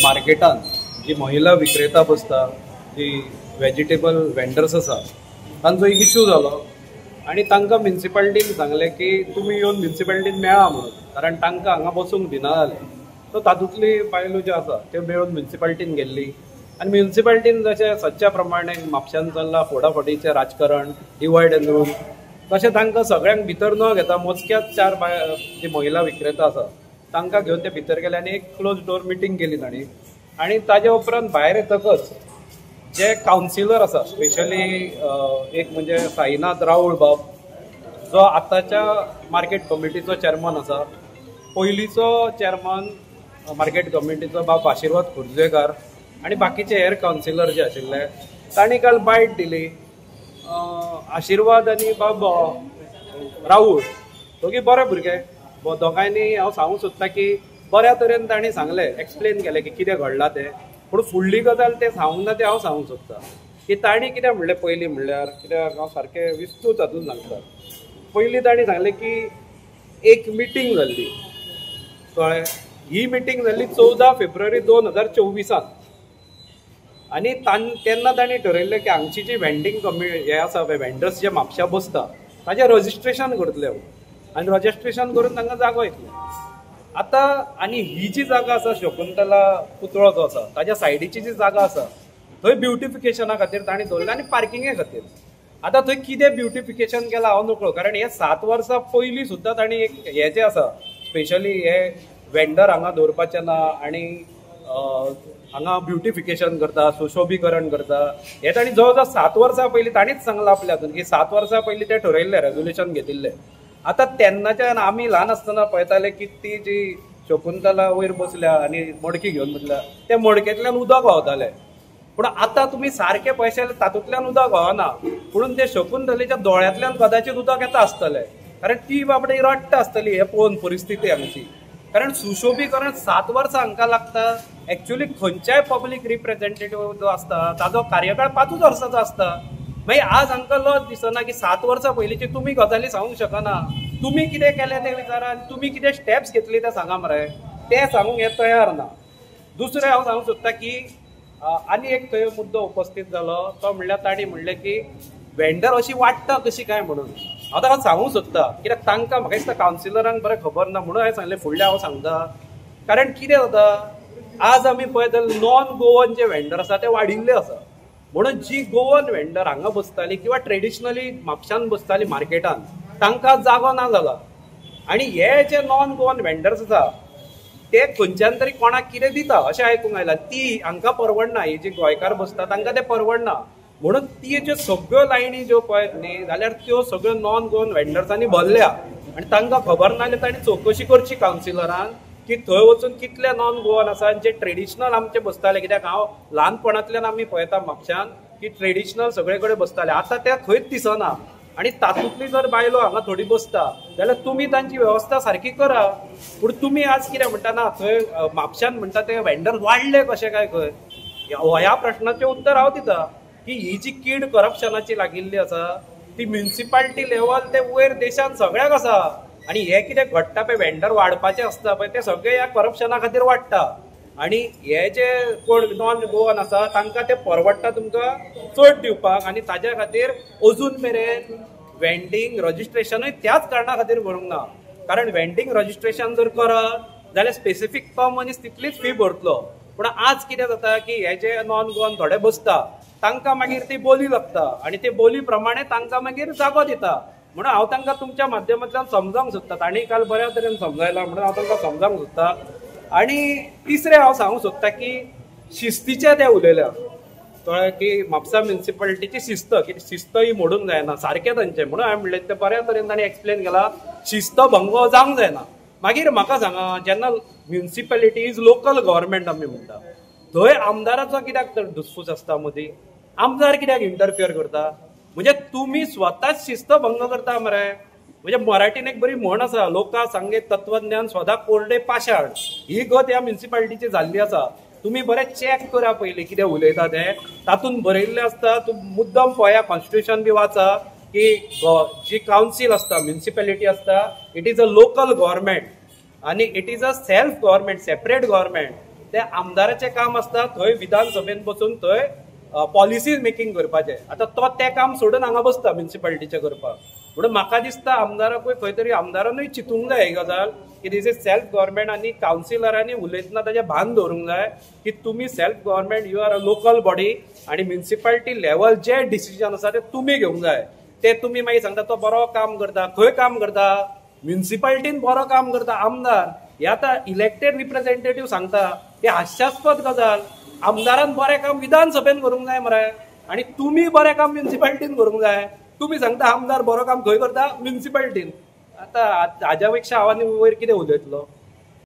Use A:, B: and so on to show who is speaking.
A: मार्केटान जी महिला विक्रेता बसता, जी वेजिटेबल वेंडर्स आसा, तांचो एक इश्यू जालो आणि तांकां म्युनिसिपालिटीन सांगलें की तुमी येवन म्युनिसिपालिटीन मेळा म्हणून, कारण तांकां हांगा बसूंक दिना जालें. सो तातूंतली बायलो ज्यो आसा त्यो मेळून म्युनिसिपालिटीन गेल्ली आनी म्युनिसिपालिटीन जशें सच्या प्रमाणे म्हापशान चल्लां फोडाफोडीचें राजकारण, डिवायड एंड रूल, तशें तांकां सगळ्यांक भितर न घेता मोजक्याच 4 जी महिला विक्रेता आसा तांकां घेवन ते भितर गेले आनी एक क्लोज डोर मिटींग केली तांणी. आनी ताजे उपरांत भायर येतकच जे कावन्सिलर आसा, स्पेशली एक म्हणजे साईनाथ राऊळ बाब, जो आतांच्या मार्केट कमिटीचो चेअरमन आसा, पयलींचो चेअरमन मार्केट कमिटीचो बाब आशिर्वाद खोर्जेकार आनी बाकीचे हेर कावन्सिलर जे आशिल्ले तांणी काल बायट दिली. आशिर्वाद आनी बाब राऊळ दोगी बरे भुरगे, दोगांयनी हांव सांगूंक सोदतां की बऱ्या तरेन तांणी सांगलें, एक्सप्लेन केलें की कितें घडलां तें. पूण फुडली गजाल ते सांगूंक ना ते हांव सांगूंक सोदतां की तांणी कितें म्हणलें पयलीं म्हणल्यार, कित्याक हांव सारकें विस्तूत हातूंत सांगता. पयलीं तांणी सांगलें की एक मिटींग जाल्ली, कळ्ळें. ही मिटींग जाल्ली 14 फेब्रुवारी 2024 आनी तेन्ना तांणी ठरयल्लें की हांगची जी वेंडींग हे आसा वेंडर्स जे म्हापशा बसता ताचें रजिस्ट्रेशन करतले आनी रजिस्ट्रेशन करून तांकां जागो येतलो. आतां आनी ही जी जागा आसा शकुंतला पुतळो जो आसा ताज्या सायडीची जी जागा आसा थंय ब्युटिफिकेशना खातीर तांणी दवरलें आनी पार्किंगे खातीर. आतां थंय कितें ब्युटिफिकेशन केलां हांव नकळो, कारण हे 7 वर्सां पयलीं सुद्दां तांणी एक हे जे आसा स्पेशली हे वेंडर हांगा दवरपाचें ना आनी हांगा ब्युटिफिकेशन करता, सुशोभीकरण करता, हे तांणी जवळ जवळ 7 वर्सां पयलीं तांणीच सांगलां आपल्या हातून की 7 वर्सां पयलीं ते ठरयल्लें, रेजोल्युशन घेतिल्लें. आतां तेन्नाच्यान आमी ल्हान आसतना पळयताले की ती जी शकुंतला वयर बसल्या आनी मडकी घेवन बसल्या त्या मडकेंतल्यान उदक व्हांवतालें. पूण आतां तुमी सारके पळयशे तातूंतल्यान उदक व्हांवना, पूण ते शकुंतलेच्या दोळ्यांतल्यान कदाचित उदक येता आसतलें, कारण ती बाबडी रडटा आसतली हे पळोवन परिस्थिती हांगची. कारण सुशोभीकरण 7 वर्सां हांकां लागता. एक्चुअली खंयच्याय पब्लीक रिप्रेझेंटेटिव्ह जो आसता ताजो कार्यकाळ 5 वर्सांचो आसता. मागीर आज हांकां लज दिसना की 7 वर्सां पयलींची तुमी गजाली सांगूंक शकना. तुमी कितें केलें तें विचारा आनी तुमी कितें स्टेप्स घेतली तें सांगा मरे, तें सांगूंक हे तयार ना. दुसरें हांव सांगूंक सोदतां की आनी एक थंय मुद्दो उपस्थित जालो, तो म्हणल्यार तांणी म्हणलें की वेंडर अशी वाडटा कशी काय म्हणून. हांव ताका सांगूंक सोदतां कित्याक तांकां म्हाका दिसता कावन्सिलरांक बरें खबर ना म्हणून हांवें सांगलें फुडलें हांव सांगता. कारण कितें जाता, आज आमी पळयत जाल्यार नॉन गोवन जे वेंडर आसा ते वाडिल्ले आसा. म्हणून जी गोवन वेंडर हांगा बसताली किंवा ट्रेडिशनली म्हापशान बसताली मार्केटान तांकां जागो ना जाला. आनी हे जे नॉन गोवन वेंडर्स आसा ते खंयच्यान तरी कोणाक कितें दिता अशें आयकूंक आयलां. ती हांकां परवडना, ही जी गोंयकार बसता तांकां तें परवडना. म्हणून ती ज्यो सगळ्यो लायनी ज्यो पळयत न्ही जाल्यार त्यो सगळ्यो नॉन गोवन वेंडर्सांनी भरल्या आनी तांकां खबर ना जाल्यार तांणी चवकशी करची कावन्सिलरान की थंय वचून कितले नॉन गोवन आसा जे ट्रेडिशनल आमचे बसताले. कित्याक हांव ल्हानपणांतल्यान आमी पळयता म्हापशान की ट्रेडिशनल सगळे कडेन बसताले, आतां ते खंयच दिसना. आनी तातूंतली जर बायलो हांगा थोडी बसता जाल्यार तुमी तांची वेवस्था सारकी करा. पूण तुमी आज कितें म्हणटा ना थंय म्हापशान म्हणटा ते वेंडर वाडले कशें काय खंय, ह्या प्रश्नाचें उत्तर हांव दितां की ही जी कीड करप्शनाची लागिल्ली आसा ती म्युनिसिपालिटी लेवल ते वयर देशान सगळ्याक आसा. आनी हे कितें घडटा पळय वेंडर वाडपाचें आसता पळय ते सगळे ह्या करप्शना खातीर वाडटा. आनी हे जे कोण नॉन गोवन आसा तांकां ते परवडटा तुमकां चड दिवपाक आनी ताज्या खातीर अजून मेरेन वेंडींग रजिस्ट्रेशनूय त्याच कारणां खातीर करूंक ना. कारण वेंडींग रजिस्ट्रेशन जर करत जाल्यार स्पेसिफीक तो मनीस तितलीच फी भरतलो. पूण आज कितें जाता की हे जे नॉन गोवन थोडे बसता तांकां मागीर ती बोली लागता आनी ते बोली प्रमाणे तांकां मागीर जागो दिता. म्हणून हांव तांकां तुमच्या माध्यमांतल्यान समजावंक सोदतां. तांणी काल बऱ्या तरेन समजायलां म्हणून हांव तांकां समजावंक सोदतां. आनी तिसरें हांव सांगूंक सोदतां की शिस्तीचें ते उलयल्या, कळ्ळें की म्हापसा म्युनिसिपालिटीची शिस्त, की शिस्त ही मोडूंक जायना सारकें तांचें. म्हणून हांवें म्हणलें तें बऱ्या तरेन तांणी एक्सप्लेन केलां शिस्त भंग जावंक जायना. मागीर म्हाका सांगा, जेन्ना म्युनिसिपालिटी इज लोकल गव्हर्मेंट आमी म्हणटा थंय आमदाराचो कित्याक तर धुसफूस आसता मदीं, आमदार कित्याक इंटरफियर करता? म्हणजे तुम्ही स्वताच शिस्त भंग करता मरे. म्हणजे मराठीन एक बरी म्हण आसा, लोका सांगे तत्वज्ञान स्वता कोरडे पाशाळ. ही गत ह्या म्युनिसिपालिटीची जाल्ली आसा. तुम्ही बरें चॅक करा पयलीं कितें उलयता तें. तातूंत बरयल्लें आसता, तूं मुद्दम पळया, कॉन्स्टिट्युशन बी वाचा की जी कावन्सील आसता, म्युनिसिपालिटी आसता, it is a local government आनी it is a self government, separate government. ते आमदाराचें काम आसता थंय विधानसभेन बसून थंय पॉलिसी मेकिंग करपाचें. आतां तो तें काम सोडून हांगा बसता म्युन्सिपालिटीचें करपाक. म्हणून म्हाका दिसता आमदाराकूय खंय तरी आमदारानूय चिंतूंक जाय ही गजाल की दीस इज सेल्फ गव्हर्मेंट आनी कावन्सिलरांनी उलयतना ताचें भान दवरूंक जाय की तुमी self government you are a local body आनी म्युन्सिपालिटी लेवल जे डिसिजन आसा ते तुमी घेवंक जाय. ते तुमी मागीर सांगता तो बरो काम करता. खंय काम करता? म्युन्सिपालिटीन बरो काम करता आमदार. हे आतां इलेक्टेड रिप्रेझेंटेटिव्ह सांगता हे हास्यास्पद गजाल. आमदारान बरें काम विधानसभेन करूंक जाय मरे आनी तुमी बरें काम म्युन्सिपालिटीन करूंक जाय. तुमी सांगता आमदार बरो काम खंय करता? म्युन्सिपालिटीन. आतां हाज्या पेक्षा हांव आनी वयर कितें उलयतलो.